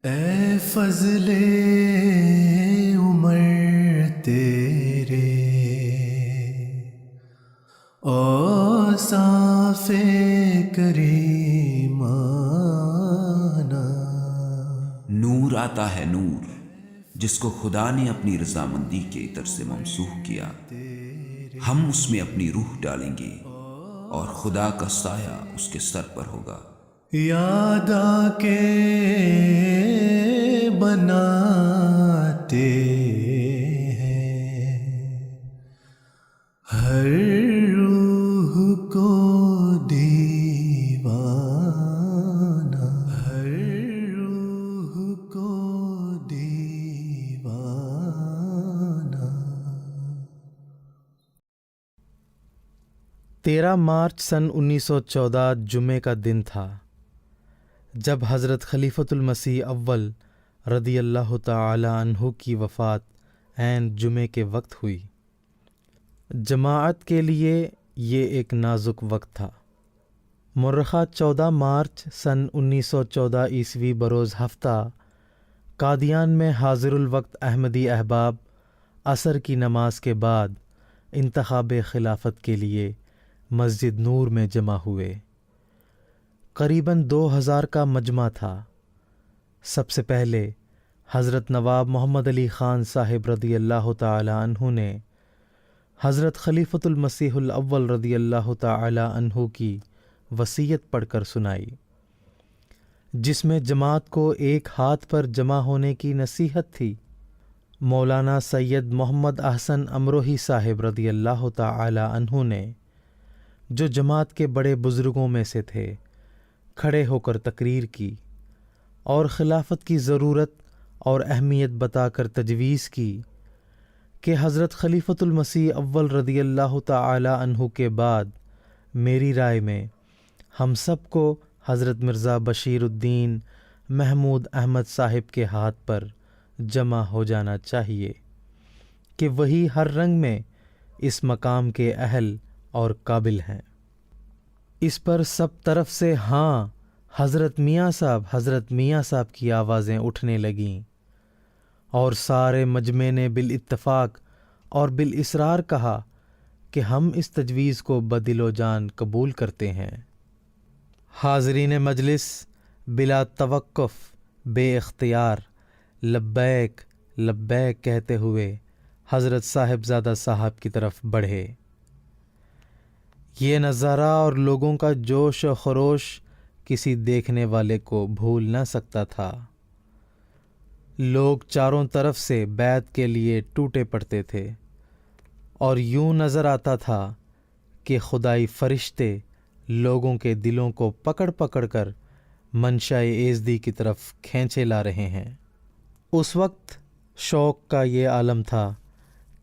اے فضل عمر تیرے اوصاف کریمانہ، نور آتا ہے نور جس کو خدا نے اپنی رضامندی کے عطر سے ممسوح کیا، ہم اس میں اپنی روح ڈالیں گے اور خدا کا سایہ اس کے سر پر ہوگا۔ یاد آ کے بناتے ہیں ہر روح کو دیوانہ، ہر روح کو دیوانہ۔ 13 مارچ سن 1914 جمعے کا دن تھا جب حضرت خلیفۃ المسیح اول رضی اللہ تعالی عنہ کی وفات عین جمعے کے وقت ہوئی۔ جماعت کے لیے یہ ایک نازک وقت تھا۔ مورخہ 14 مارچ سن 1914 عیسوی بروز ہفتہ قادیان میں حاضر الوقت احمدی احباب عصر کی نماز کے بعد انتخاب خلافت کے لیے مسجد نور میں جمع ہوئے۔ قریباً 2000 کا مجمع تھا۔ سب سے پہلے حضرت نواب محمد علی خان صاحب رضی اللہ تعالی عنہ نے حضرت خلیفۃ المسیح الاول رضی اللہ تعالی عنہ کی وصیت پڑھ کر سنائی، جس میں جماعت کو ایک ہاتھ پر جمع ہونے کی نصیحت تھی۔ مولانا سید محمد احسن امروہی صاحب رضی اللہ تعالی عنہ نے، جو جماعت کے بڑے بزرگوں میں سے تھے، کھڑے ہو کر تقریر کی اور خلافت کی ضرورت اور اہمیت بتا کر تجویز کی کہ حضرت خلیفۃ المسیح اول رضی اللہ تعالی عنہ کے بعد میری رائے میں ہم سب کو حضرت مرزا بشیر الدین محمود احمد صاحب کے ہاتھ پر جمع ہو جانا چاہیے کہ وہی ہر رنگ میں اس مقام کے اہل اور قابل ہیں۔ اس پر سب طرف سے ہاں حضرت میاں صاحب کی آوازیں اٹھنے لگیں اور سارے مجمع نے بالاتفاق اور بالاصرار کہا کہ ہم اس تجویز کو بدل و جان قبول کرتے ہیں۔ حاضرین مجلس بلا توقف بے اختیار لبیک لبیک کہتے ہوئے حضرت صاحبزادہ صاحب کی طرف بڑھے۔ یہ نظارہ اور لوگوں کا جوش و خروش کسی دیکھنے والے کو بھول نہ سکتا تھا۔ لوگ چاروں طرف سے بیعت کے لیے ٹوٹے پڑتے تھے اور یوں نظر آتا تھا کہ خدائی فرشتے لوگوں کے دلوں کو پکڑ پکڑ کر منشاء ایزدی کی طرف کھینچے لا رہے ہیں۔ اس وقت شوق کا یہ عالم تھا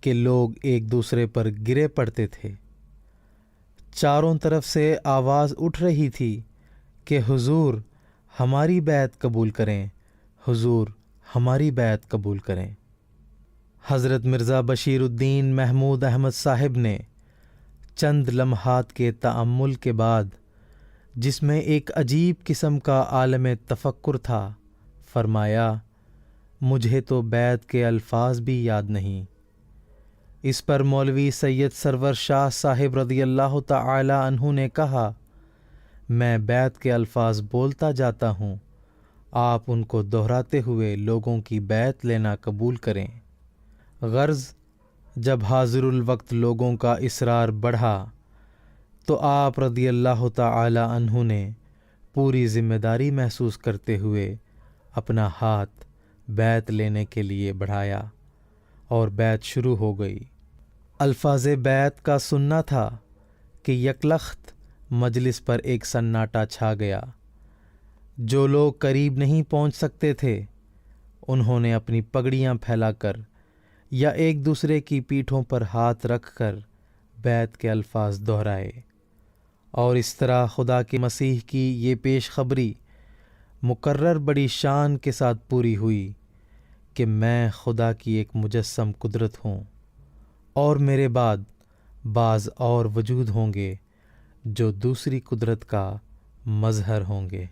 کہ لوگ ایک دوسرے پر گرے پڑتے تھے۔ چاروں طرف سے آواز اٹھ رہی تھی کہ حضور ہماری بیعت قبول کریں، حضور ہماری بیعت قبول کریں۔ حضرت مرزا بشیر الدین محمود احمد صاحب نے چند لمحات کے تأمل کے بعد، جس میں ایک عجیب قسم کا عالم تفکر تھا، فرمایا، مجھے تو بیعت کے الفاظ بھی یاد نہیں۔ اس پر مولوی سید سرور شاہ صاحب رضی اللہ تعالی عنہ نے کہا، میں بیعت کے الفاظ بولتا جاتا ہوں، آپ ان کو دہراتے ہوئے لوگوں کی بیعت لینا قبول کریں۔ غرض جب حاضر الوقت لوگوں کا اصرار بڑھا تو آپ رضی اللہ تعالی عنہ نے پوری ذمہ داری محسوس کرتے ہوئے اپنا ہاتھ بیعت لینے کے لیے بڑھایا اور بیعت شروع ہو گئی۔ الفاظ بیعت کا سننا تھا کہ یکلخت مجلس پر ایک سناٹا چھا گیا۔ جو لوگ قریب نہیں پہنچ سکتے تھے انہوں نے اپنی پگڑیاں پھیلا کر یا ایک دوسرے کی پیٹھوں پر ہاتھ رکھ کر بیعت کے الفاظ دہرائے، اور اس طرح خدا کے مسیح کی یہ پیش خبری مقرر بڑی شان کے ساتھ پوری ہوئی کہ میں خدا کی ایک مجسم قدرت ہوں اور میرے بعد بعض اور وجود ہوں گے جو دوسری قدرت کا مظہر ہوں گے۔